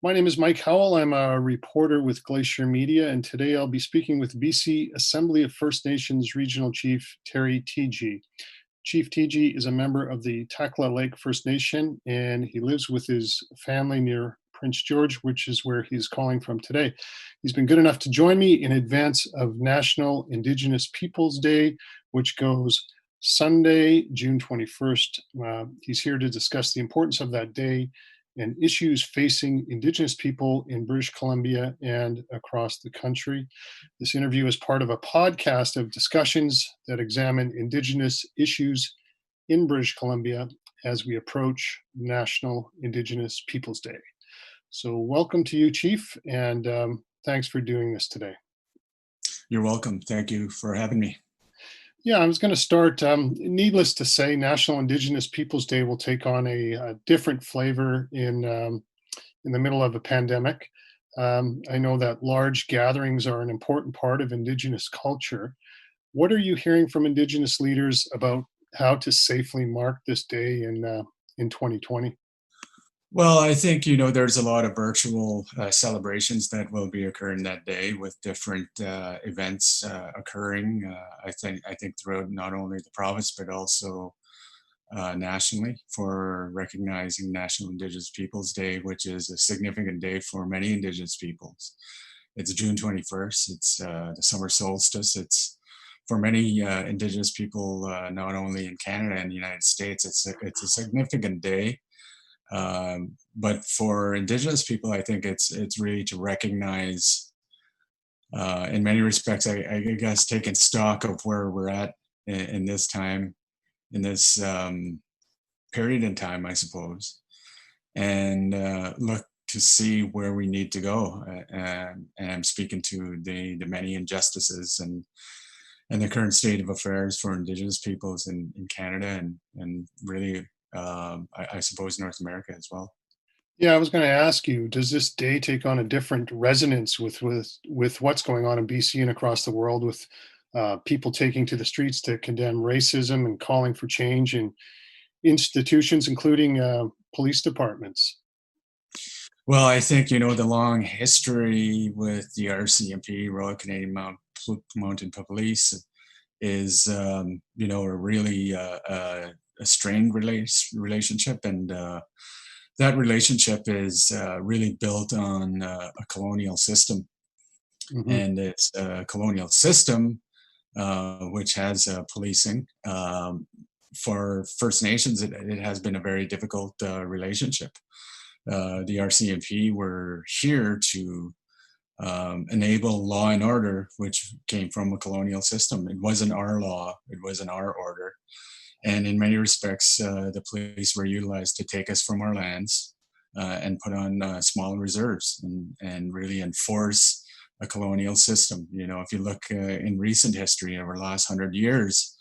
My name is Mike Howell. I'm a reporter with Glacier Media, and today I'll be speaking with BC Assembly of First Nations Regional Chief Terry Teegee. Chief Teegee is a member of the Takla Lake First Nation, and he lives with his family near Prince George, which is where he's calling from today. He's been good enough to join me in advance of National Indigenous Peoples Day, which goes Sunday, June 21st. He's here to discuss the importance of that day and issues facing Indigenous people in British Columbia and across the country. This interview is part of a podcast of discussions that examine Indigenous issues in British Columbia as we approach National Indigenous Peoples Day. So welcome to you, Chief, and thanks for doing this today. You're welcome. Thank you for having me. Yeah, I was going to start. Needless to say, National Indigenous Peoples Day will take on a different flavor in the middle of a pandemic. I know that large gatherings are an important part of Indigenous culture. What are you hearing from Indigenous leaders about how to safely mark this day in 2020? Well, I think, there's a lot of virtual celebrations that will be occurring that day with different events occurring. I think throughout not only the province, but also nationally for recognizing National Indigenous Peoples Day, which is a significant day for many Indigenous peoples. It's June 21st. It's the summer solstice. It's for many Indigenous people, not only in Canada and the United States, it's a significant day. But for Indigenous people, I think it's really to recognize, in many respects, I guess, taking stock of where we're at in this time, in this period in time, I suppose, and look to see where we need to go. And I'm speaking to the many injustices and the current state of affairs for Indigenous peoples in Canada and really, I suppose, North America as well. Yeah, I was going to ask you, does this day take on a different resonance with what's going on in BC and across the world with people taking to the streets to condemn racism and calling for change in institutions, including police departments? Well, I think, the long history with the RCMP, Royal Canadian Mounted Police, is, a really a strained relationship. And that relationship is really built on a colonial system. Mm-hmm. And it's a colonial system which has policing. For First Nations, it has been a very difficult relationship. The RCMP were here to enable law and order, which came from a colonial system. It wasn't our law, it wasn't our order. And in many respects, the police were utilized to take us from our lands and put on small reserves and really enforce a colonial system. If you look in recent history over the last 100 years,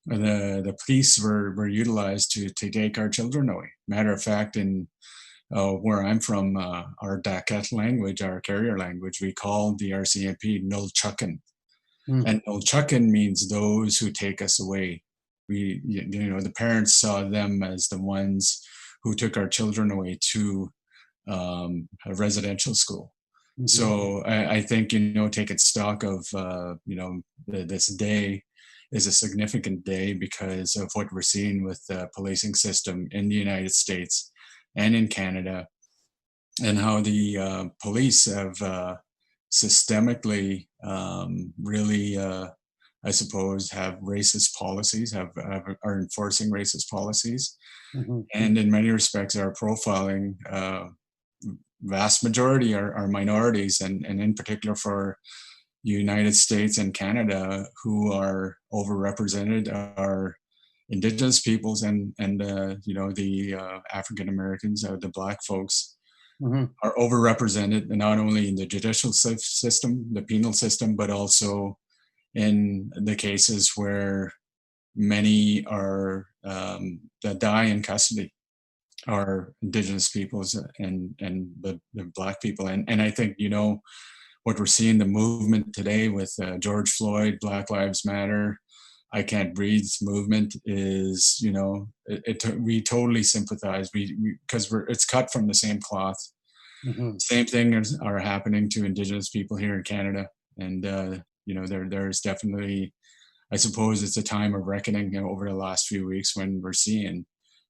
the police were utilized to take our children away. Matter of fact, in where I'm from, our Dakat language, our carrier language, we called the RCMP Nulchukin. And Nulchukin means those who take us away. The parents saw them as the ones who took our children away to a residential school. Mm-hmm. So I think, taking stock of, this day is a significant day because of what we're seeing with the policing system in the United States and in Canada, and how the police have systemically really, I suppose, have racist policies, are enforcing racist policies, mm-hmm. and in many respects are profiling. Vast majority are minorities, and in particular for United States and Canada, who are overrepresented are Indigenous peoples and the African Americans, the Black folks, mm-hmm. are overrepresented, not only in the judicial system, the penal system, but also in the cases where many are that die in custody are Indigenous peoples and the Black people. And I think, what we're seeing, the movement today with George Floyd, Black Lives Matter, I Can't Breathe movement is, we totally sympathize. Because it's cut from the same cloth Mhm. Same thing are happening to Indigenous people here in Canada. And, there's definitely, I suppose it's a time of reckoning, over the last few weeks when we're seeing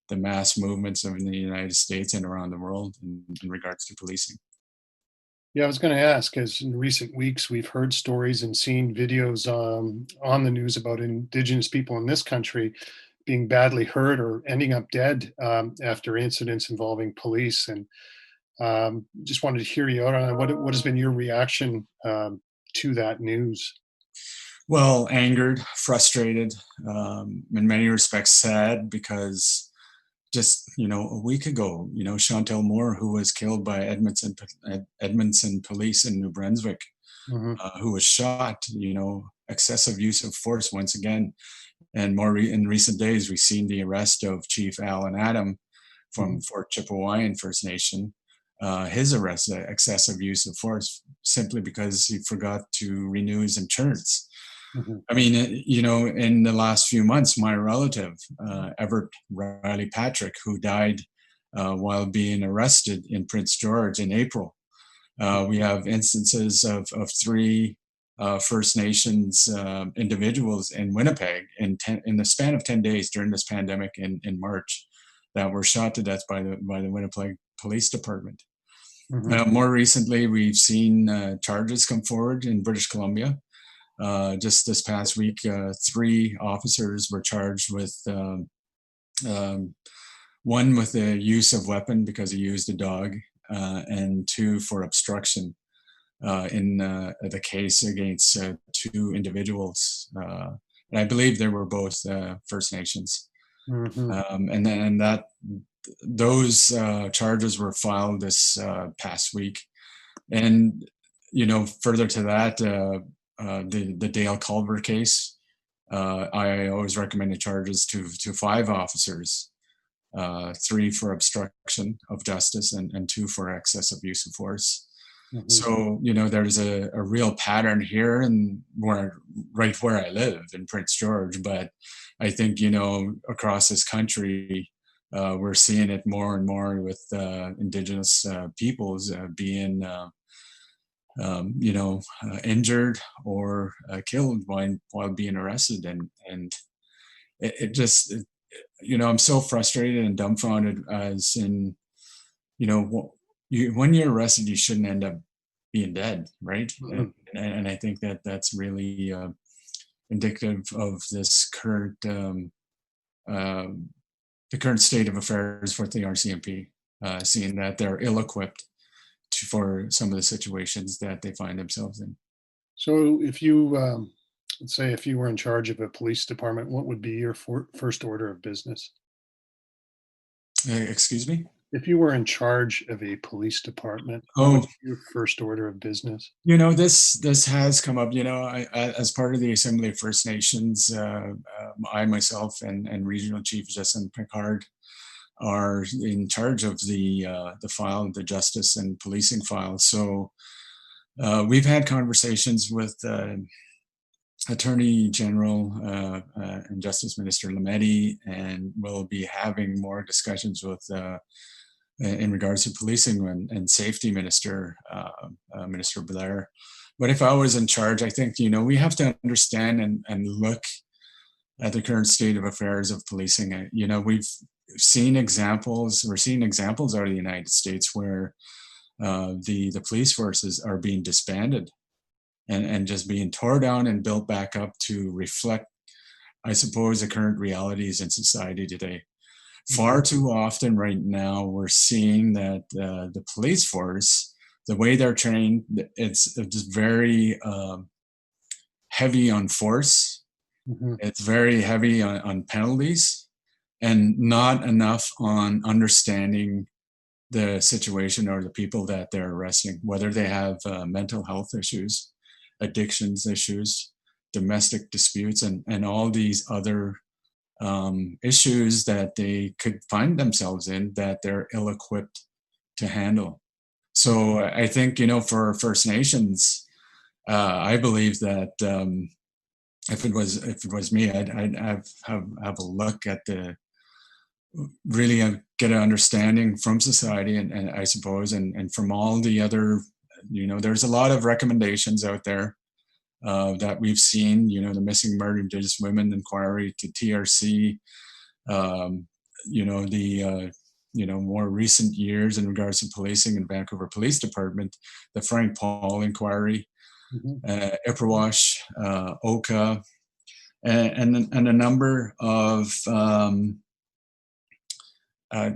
the mass movements in the United States and around the world in regards to policing. Yeah, I was going to ask, as in recent weeks we've heard stories and seen videos on the news about Indigenous people in this country being badly hurt or ending up dead after incidents involving police. And just wanted to hear you out on what has been your reaction to that news. Well, angered, frustrated, in many respects sad because just a week ago, Chantal Moore, who was killed by Edmonton police in New Brunswick, Hmm. who was shot. Excessive use of force once again, and in recent days, we've seen the arrest of Chief Allan Hmm. from Fort Chipewyan First Nation. His arrest, excessive use of force, simply because he forgot to renew his insurance. Hmm. I mean, in the last few months, my relative, Everett Riley Patrick, who died while being arrested in Prince George in April. We have instances of three First Nations individuals in Winnipeg in the span of 10 days during this pandemic in March that were shot to death by the Winnipeg Police Department. Hmm. More recently, we've seen charges come forward in British Columbia. Just this past week, three officers were charged with um, one with the use of weapon because he used a dog, and two for obstruction in the case against two individuals. And I believe they were both First Nations. Hmm. And that those charges were filed this past week. And further to that, the Dale Culver case, I always recommend the charges to five officers, three for obstruction of justice and two for excessive use of force. Hmm. So, there's a real pattern here and right where I live in Prince George. But I think, across this country, we're seeing it more and more with Indigenous peoples being, injured or killed while being arrested. And it just, I'm so frustrated and dumbfounded as in, when you're arrested, you shouldn't end up being dead, right? Hmm. And I think that that's really indicative of this um, the current state of affairs with the RCMP, seeing that they're ill-equipped for some of the situations that they find themselves in. So, if you let's say if you were in charge of a police department, what would be your first order of business? Excuse me? If you were in charge of a police department, what would Oh, be your first order of business? this has come up. As part of the Assembly of First Nations, I myself and Regional Chief Justin Picard are in charge of the file, the justice and policing file. So we've had conversations with Attorney General and Justice Minister Lametti, and we'll be having more discussions with in regards to policing and safety minister, Minister Blair. But if I was in charge, I think, we have to understand and look at the current state of affairs of policing. We're seeing examples out of the United States where the police forces are being disbanded and just being torn down and built back up to reflect, I suppose, the current realities in society today. Mhm. Far too often right now, we're seeing that the police force, the way they're trained, it's just very heavy on force. Mhm. It's very heavy on penalties and not enough on understanding the situation or the people that they're arresting, whether they have mental health issues, addictions issues, domestic disputes, and all these other issues that they could find themselves in that they're ill-equipped to handle. So I think, for First Nations, I believe that if it was me, I'd have a look at really get an understanding from society, and I suppose, and from all the other, there's a lot of recommendations out there that we've seen, the Missing Murdered Indigenous Women Inquiry to TRC, the more recent years in regards to policing in Vancouver Police Department, the Frank Paul Inquiry, Ipperwash, Oka, and a number of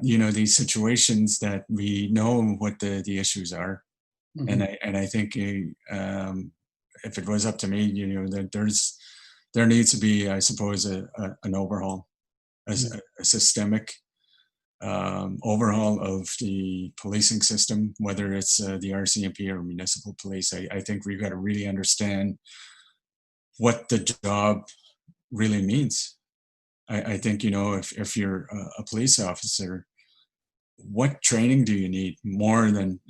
these situations that we know what the issues are. And I think if it was up to me, that there needs to be, I suppose, an overhaul, a systemic overhaul of the policing system, whether it's the RCMP or municipal police. I think we've got to really understand what the job really means. I think, if you're a police officer, what training do you need more than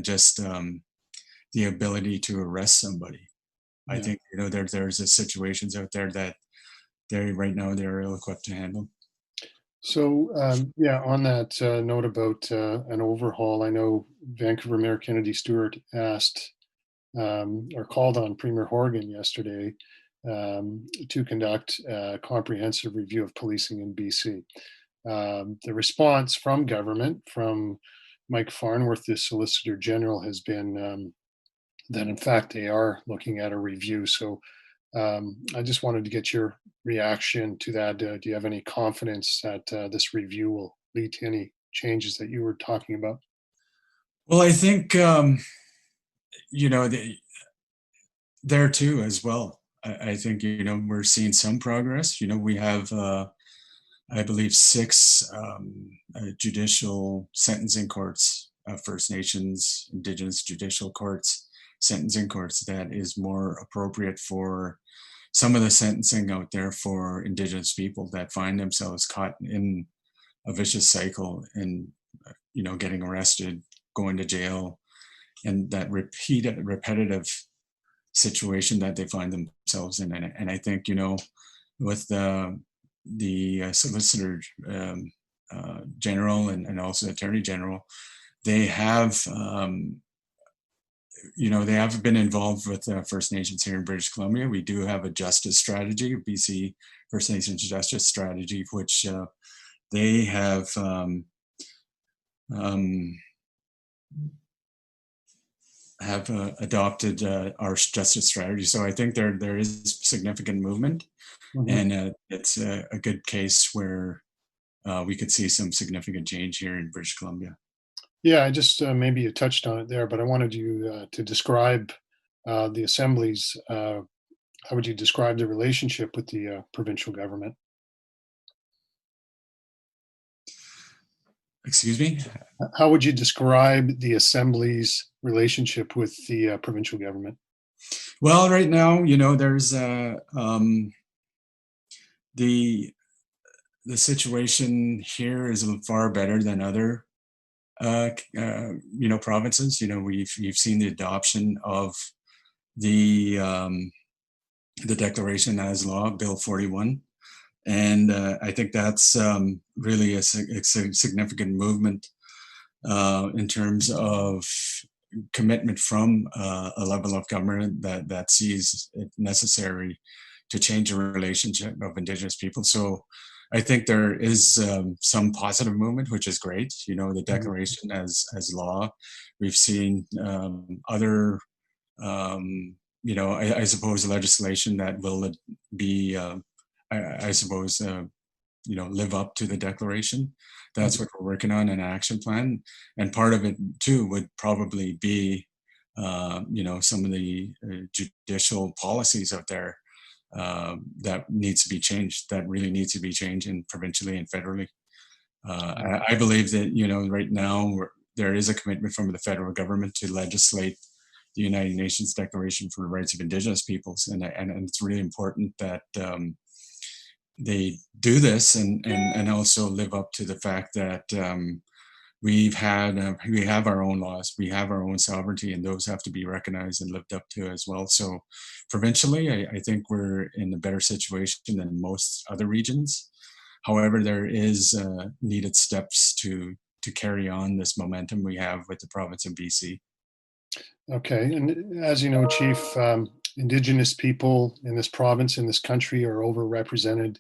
just the ability to arrest somebody? Yeah. I think, there's situations out there that right now they're ill-equipped to handle. So, on that note about an overhaul, I know Vancouver Mayor Kennedy Stewart asked or called on Premier Horgan yesterday to conduct a comprehensive review of policing in BC. The response from government, from Mike Farnworth, the Solicitor General, has been that in fact they are looking at a review. So I just wanted to get your reaction to that. Do you have any confidence that this review will lead to any changes that you were talking about? Well, I think, there too as well. I think, we're seeing some progress. We have, I believe, 6 judicial sentencing courts, First Nations, Indigenous judicial courts, sentencing courts, that is more appropriate for some of the sentencing out there for Indigenous people that find themselves caught in a vicious cycle and, getting arrested, going to jail, and that repetitive situation that they find themselves in. And I think, with the Solicitor General and also Attorney General, they have, they have been involved with First Nations here in British Columbia. We do have a justice strategy, BC First Nations justice strategy, which they have adopted our justice strategy. So I think there is significant movement, and it's a good case where we could see some significant change here in British Columbia. Yeah, I just maybe you touched on it there, but I wanted you to describe the assemblies. How would you describe the relationship with the provincial government? Excuse me? How would you describe the Assembly's relationship with the provincial government? Well, right now, there's the situation here is far better than other provinces. We've seen the adoption of the declaration as law, Bill 41. And I think that's really a significant movement in terms of commitment from a level of government that sees it necessary to change the relationship of Indigenous people. So I think there is some positive movement, which is great. The declaration as law. We've seen other, I suppose, legislation that will be I suppose, live up to the declaration. That's what we're working on, an action plan. And part of it, too, would probably be, some of the judicial policies out there that needs to be changed, that really needs to be changed provincially and federally. I believe that, right now there is a commitment from the federal government to legislate the United Nations Declaration for the Rights of Indigenous Peoples. And it's really important that they do this and also live up to the fact that we have our own laws, we have our own sovereignty, and those have to be recognized and lived up to as well. So provincially, I think we're in a better situation than most other regions. However, there is needed steps to carry on this momentum we have with the province of BC. Okay, and as you know, Chief, Indigenous people in this province, in this country, are overrepresented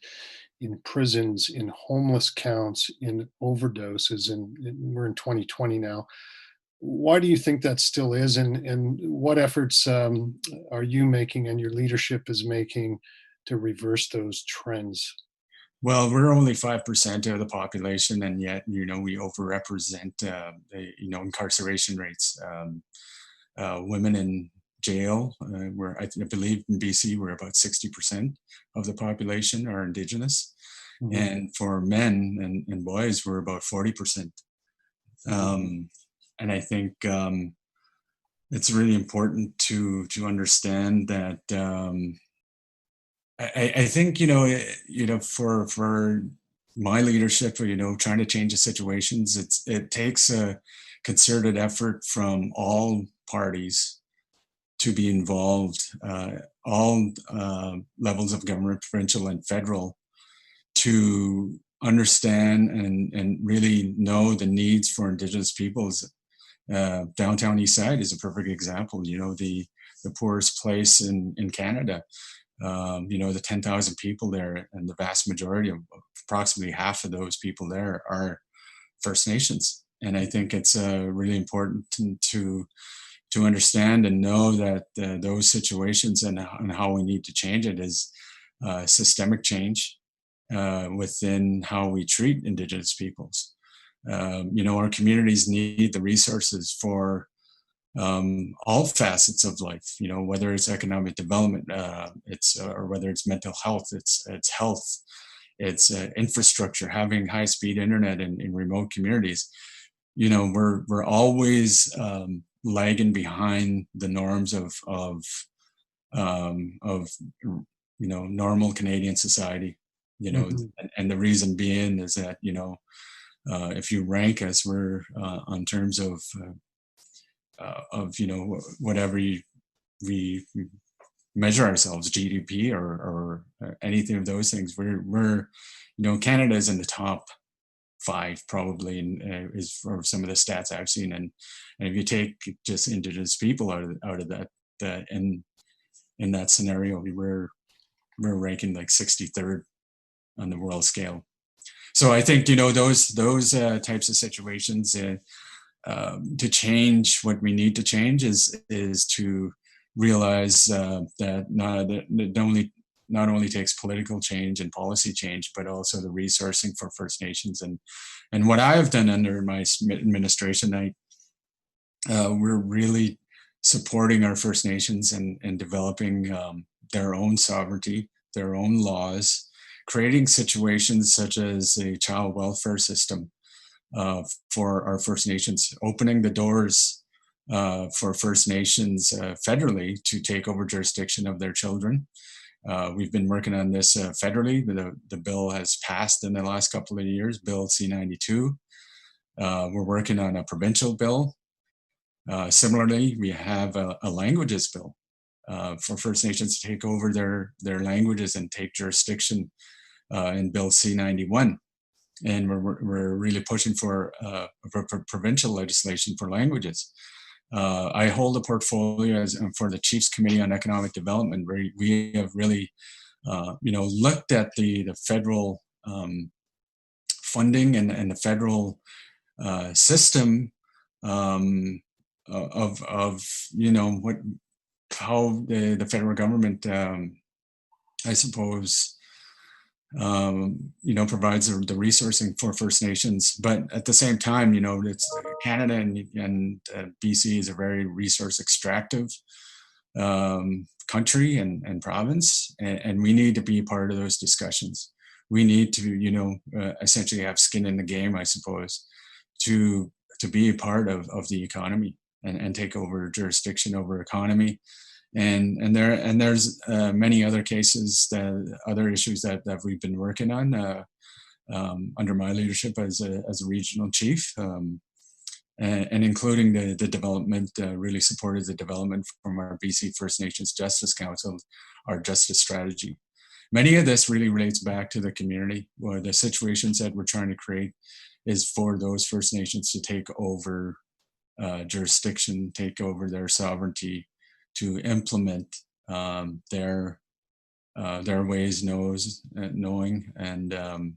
in prisons, in homeless counts, in overdoses, and we're in 2020 now. Why do you think that still is, and what efforts are you making and your leadership is making to reverse those trends? Well, we're only 5% of the population, and yet, we overrepresent the, incarceration rates. Women in jail, I believe in BC, we're about 60% of the population are Indigenous. Mhm. And for men and boys, we're about 40%. And I think it's really important to understand that I think for my leadership, trying to change the situations, it takes a concerted effort from all parties to be involved, all levels of government, provincial and federal, to understand and really know the needs for Indigenous peoples. Downtown East Side is a perfect example. The poorest place in Canada. The 10,000 people there, and the vast majority of approximately half of those people there are First Nations. And I think it's really important to understand and know that those situations and how we need to change it is systemic change within how we treat Indigenous peoples. Our communities need the resources for all facets of life, whether it's economic development, or whether it's mental health, it's health, it's infrastructure, having high-speed internet in remote communities. We're always lagging behind the norms of normal Canadian society. Mhm. And the reason being is that if you rank us, we're on terms of whatever we measure ourselves, GDP or anything of those things. We're Canada is in the top 5 probably, and is for some of the stats I've seen. And if you take just Indigenous people out of that in that scenario, we're ranking like 63rd on the world scale. So I think those types of situations. To change, what we need to change is to realize that not only takes political change and policy change, but also the resourcing for First Nations. And what I have done under my administration, we're really supporting our First Nations and developing their own sovereignty, their own laws, creating situations such as a child welfare system for our First Nations, opening the doors for First Nations federally to take over jurisdiction of their children. We've been working on this federally. The bill has passed in the last couple of years, Bill C-92. We're working on a provincial bill. Similarly, we have a languages bill for First Nations to take over their languages and take jurisdiction in Bill C-91. And we're really pushing for provincial legislation for languages. I hold a portfolio for the Chiefs Committee on Economic Development, where we have really, looked at the federal funding and the federal system of how the federal government, I suppose, provides the resourcing for First Nations. But at the same time, it's Canada and BC is a very resource extractive country and province, and we need to be part of those discussions. We need to, essentially have skin in the game, I suppose, to be a part of the economy and take over jurisdiction over economy. And there's many other cases, other issues that we've been working on under my leadership as a regional chief, and including the development. Really supported the development from our BC First Nations Justice Council, our justice strategy. many of this really relates back to the community, where the situations that we're trying to create is for those First Nations to take over jurisdiction, take over their sovereignty, to implement their ways, knowing, and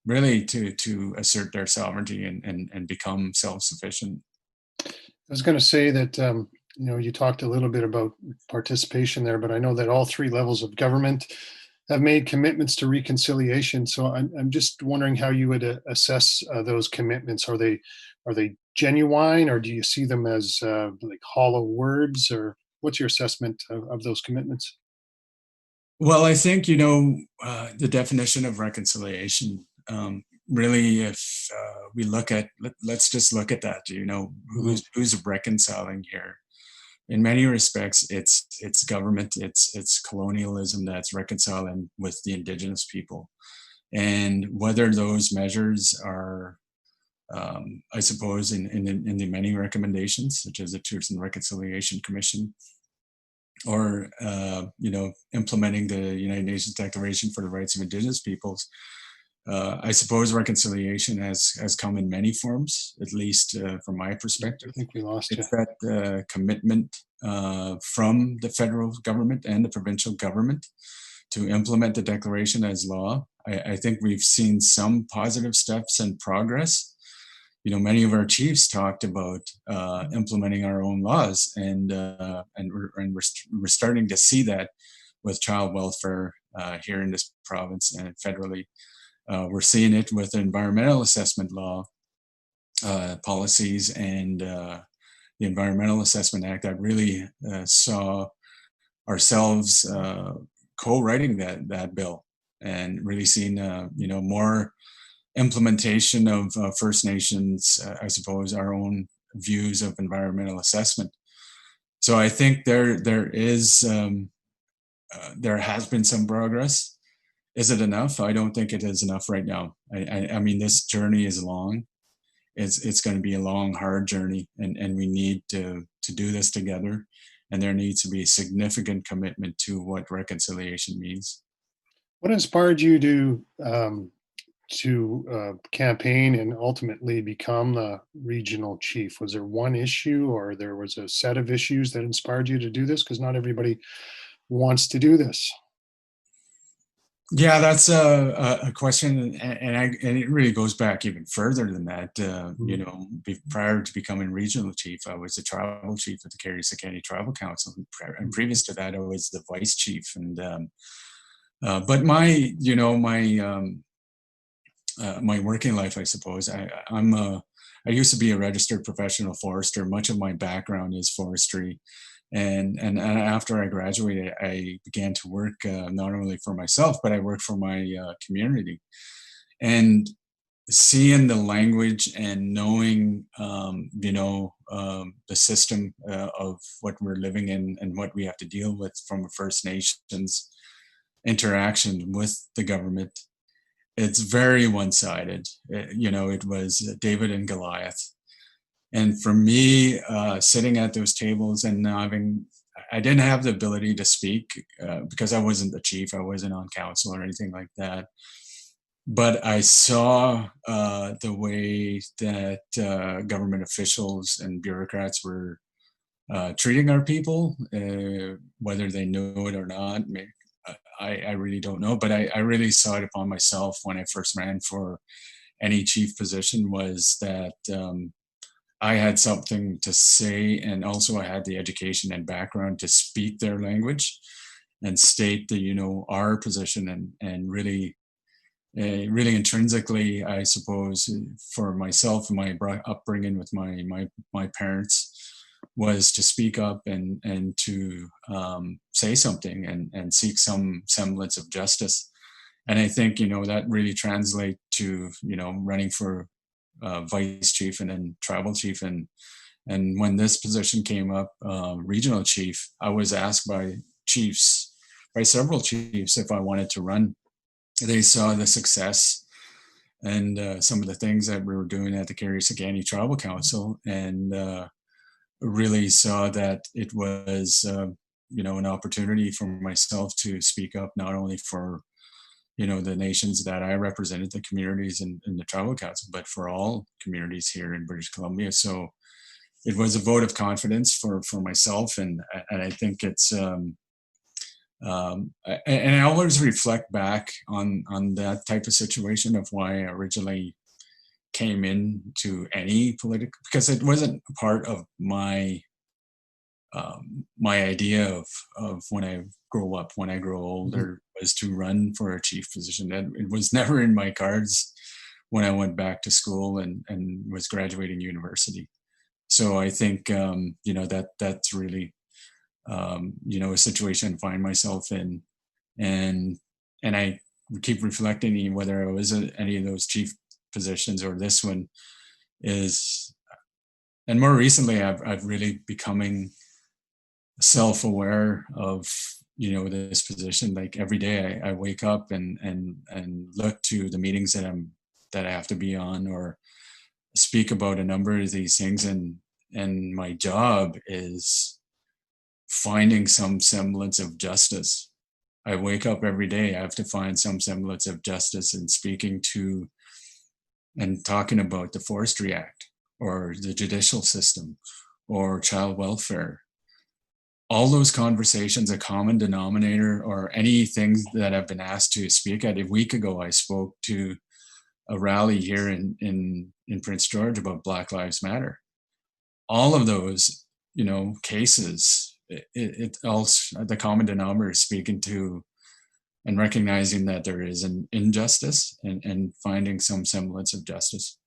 really to assert their sovereignty and become self-sufficient. I was going to say that you talked a little bit about participation there, but I know that all three levels of government have made commitments to reconciliation. So I'm just wondering how you would assess those commitments. Are they genuine, or do you see them as like hollow words, or what's your assessment of those commitments? Well, I think, the definition of reconciliation, really, if we look at, let's just look at that, Mhm. who's reconciling here? In many respects, it's government, it's colonialism that's reconciling with the Indigenous people. And whether those measures are, I suppose, in the many recommendations, such as the Truth and Reconciliation Commission, or implementing the United Nations Declaration for the Rights of Indigenous Peoples. I suppose reconciliation has come in many forms, at least from my perspective. I think we lost you. It's that commitment from the federal government and the provincial government to implement the declaration as law. I think we've seen some positive steps and progress. Many of our chiefs talked about implementing our own laws, and we're starting to see that with child welfare here in this province and federally. We're seeing it with environmental assessment law policies and the Environmental Assessment Act that really saw ourselves co-writing that bill, and really seeing more implementation of First Nations, I suppose, our own views of environmental assessment. So I think there has been some progress. Is it enough? I don't think it is enough right now. I mean, this journey is long. It's going to be a long, hard journey, and we need to do this together. And there needs to be a significant commitment to what reconciliation means. What inspired you to campaign and ultimately become the regional chief? Was there one issue, or there was a set of issues that inspired you to do this? Because not everybody wants to do this. Yeah, that's a question, and it really goes back even further than that. Mhm. Prior to becoming regional chief, I was the tribal chief of the Carrie Tribal Council, and previous to that, I was the vice chief. And but my working life, I suppose, I used to be a registered professional forester. Much of my background is forestry. And after I graduated, I began to work not only for myself, but I worked for my community. And seeing the language and knowing, the system of what we're living in and what we have to deal with from a First Nations interaction with the government, it's very one-sided. It was David and Goliath. And for me, sitting at those tables and I didn't have the ability to speak because I wasn't the chief, I wasn't on council or anything like that. But I saw the way that government officials and bureaucrats were treating our people, whether they knew it or not. I really don't know, but I really saw it upon myself when I first ran for any chief position, was that I had something to say, and also I had the education and background to speak their language and state our position, and really really intrinsically, I suppose, for myself and my upbringing with my parents, was to speak up and to say something and seek some semblance of justice. And I think that really translate to running for vice chief and then tribal chief. And when this position came up, regional chief, I was asked by several chiefs, if I wanted to run. They saw the success and some of the things that we were doing at the Carrie Tribal Council, and really saw that it was an opportunity for myself to speak up, not only for, the nations that I represented, the communities in the tribal council, but for all communities here in British Columbia. So it was a vote of confidence for myself, and I think it's and I always reflect back on that type of situation of why I originally came into any political, because it wasn't part of my my idea of when I grow up, when I grow older, was to run for a chief position. And it was never in my cards when I went back to school and was graduating university. So I think that's really a situation I find myself in, and I keep reflecting whether I was at any of those chief positions or this one is, and more recently I've really becoming self-aware of this position. Like every day I wake up and look to the meetings that I have to be on or speak about a number of these things, and my job is finding some semblance of justice. I wake up every day, I have to find some semblance of justice in speaking to and talking about the Forestry Act or the judicial system or child welfare. All those conversations, a common denominator, or any things that I've been asked to speak at. A week ago, I spoke to a rally here in Prince George about Black Lives Matter. All of those, cases, it also, the common denominator is speaking to and recognizing that there is an injustice and finding some semblance of justice.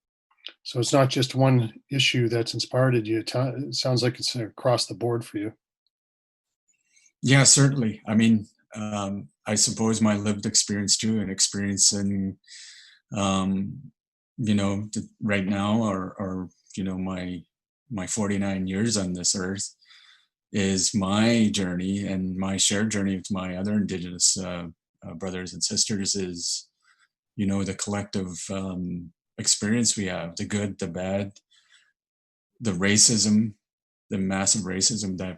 So it's not just one issue that's inspired you. It sounds like it's across the board for you. Yeah, certainly. I mean, I suppose my lived experience too, and experience in, right now, or my 49 years on this earth, is my journey, and my shared journey with my other Indigenous brothers and sisters is, the collective experience we have, the good, the bad, the racism, the massive racism that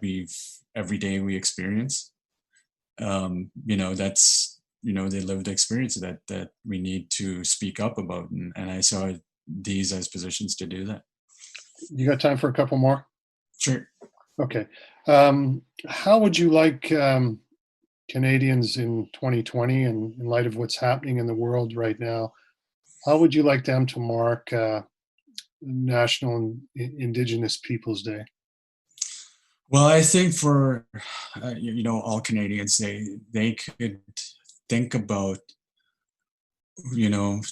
every day we experience. That's, the lived experience that we need to speak up about. And I saw these as positions to do that. You got time for a couple more? Sure. Okay. How would you like Canadians in 2020, and in light of what's happening in the world right now, how would you like them to mark National Indigenous Peoples Day? Well, I think for all Canadians, they could think about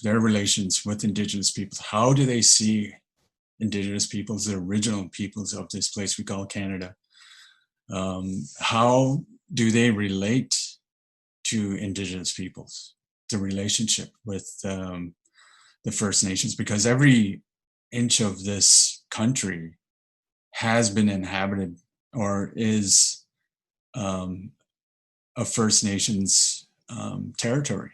their relations with Indigenous peoples. How do they see Indigenous peoples, the original peoples of this place we call Canada? How do they relate to Indigenous peoples? The relationship with the First Nations, because every inch of this country has been inhabited or is a First Nations territory.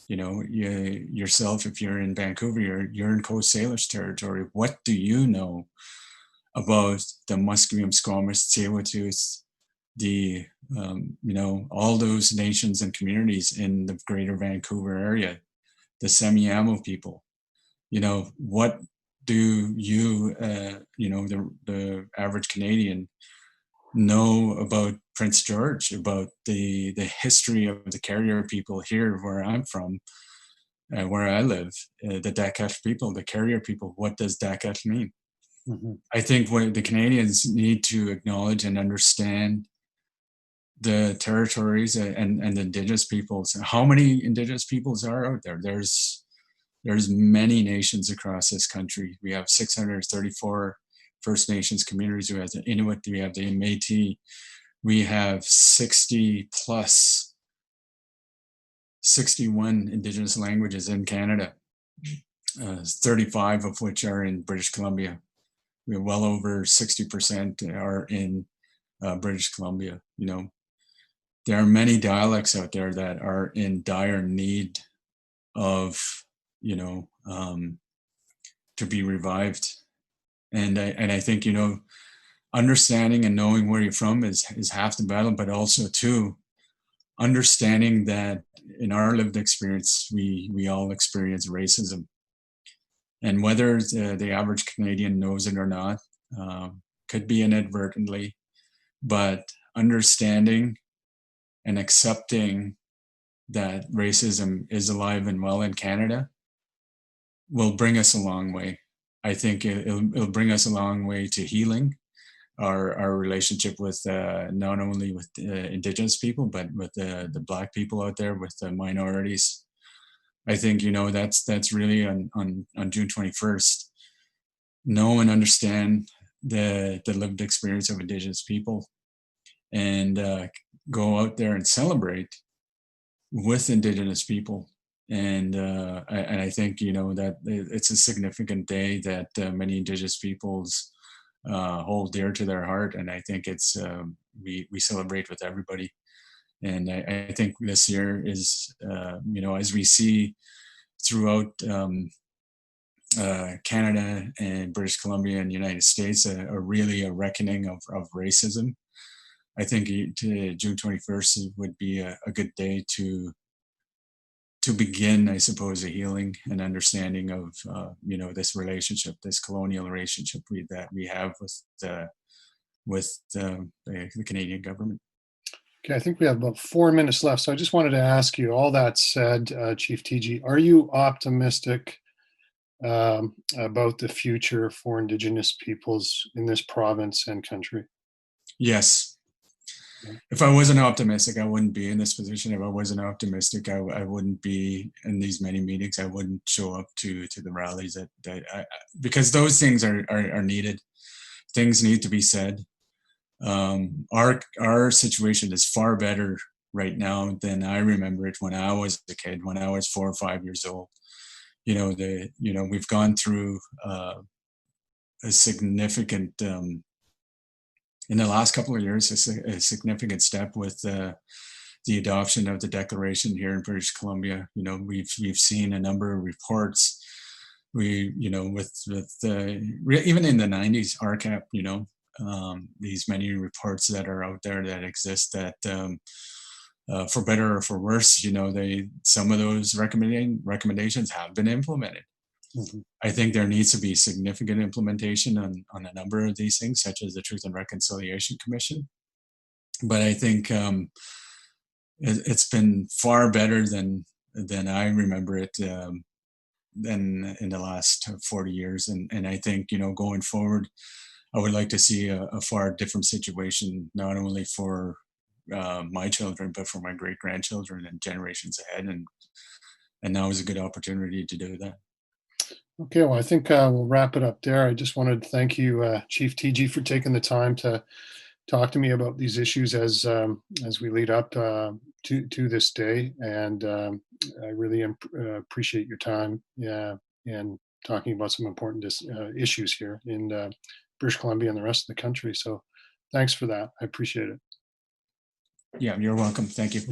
Yourself, if you're in Vancouver, you're in Coast Salish territory. What do you know about the Musqueam, Squamish, Tsleil-Waututh, the all those nations and communities in the Greater Vancouver area, the Semiahmoo people? What do you, the average Canadian know about Prince George, about the history of the Carrier people here where I'm from, where I live, the Dakat people, the Carrier people? What does Dakat mean? Mm-hmm. I think what the Canadians need to acknowledge and understand the territories and the Indigenous peoples. How many Indigenous peoples are out there? There's many nations across this country. We have 634 First Nations communities. We have the Inuit, we have the Métis, we have 60 plus 61 Indigenous languages in Canada, 35 of which are in British Columbia. We have well over 60% are in British Columbia. There are many dialects out there that are in dire need of, to be revived. And I think, understanding and knowing where you're from is half the battle, but also too, understanding that in our lived experience, we all experience racism. And whether the average Canadian knows it or not, could be inadvertently, but understanding and accepting that racism is alive and well in Canada will bring us a long way. I think it'll bring us a long way to healing our relationship with not only with Indigenous people, but with the Black people out there, with the minorities. I think, you know, that's really on June 21st, know and understand the lived experience of Indigenous people, and go out there and celebrate with Indigenous people. And I think, you know, that it's a significant day that many Indigenous peoples hold dear to their heart. And I think it's we celebrate with everybody. And I think this year is, you know, as we see throughout Canada and British Columbia and United States, really a reckoning of racism. I think June 21st would be a good day to begin, I suppose, a healing and understanding of you know, this relationship, this colonial relationship that we have with the Canadian government. Okay, I think we have about 4 minutes left. So I just wanted to ask you, all that said, Chief Teegee, are you optimistic about the future for Indigenous peoples in this province and country? Yes. Yeah. If I wasn't optimistic, I wouldn't be in this position. If I wasn't optimistic, I wouldn't be in these many meetings. I wouldn't show up to the rallies because those things are needed. Things need to be said. Our situation is far better right now than I remember it when I was a kid, when I was 4 or 5 years old. You know, we've gone through a significant in the last couple of years, a significant step with the adoption of the Declaration here in British Columbia. You know, we've seen a number of reports. You know, with even in the 90s, RCAP, you know, these many reports that are out there that exist that, for better or for worse, you know, some of those recommendations have been implemented. Mm-hmm. I think there needs to be significant implementation on a number of these things, such as the Truth and Reconciliation Commission. But I think it's been far better than I remember it than in the last 40 years. And I think, you know, going forward, I would like to see a far different situation, not only for my children, but for my great grandchildren and generations ahead. And now is a good opportunity to do that. Okay, well, I think we'll wrap it up there. I just wanted to thank you, Chief Teegee, for taking the time to talk to me about these issues as we lead up to this day, and I really appreciate your time, and talking about some important issues here in British Columbia and the rest of the country. So, thanks for that. I appreciate it. Yeah, you're welcome. Thank you.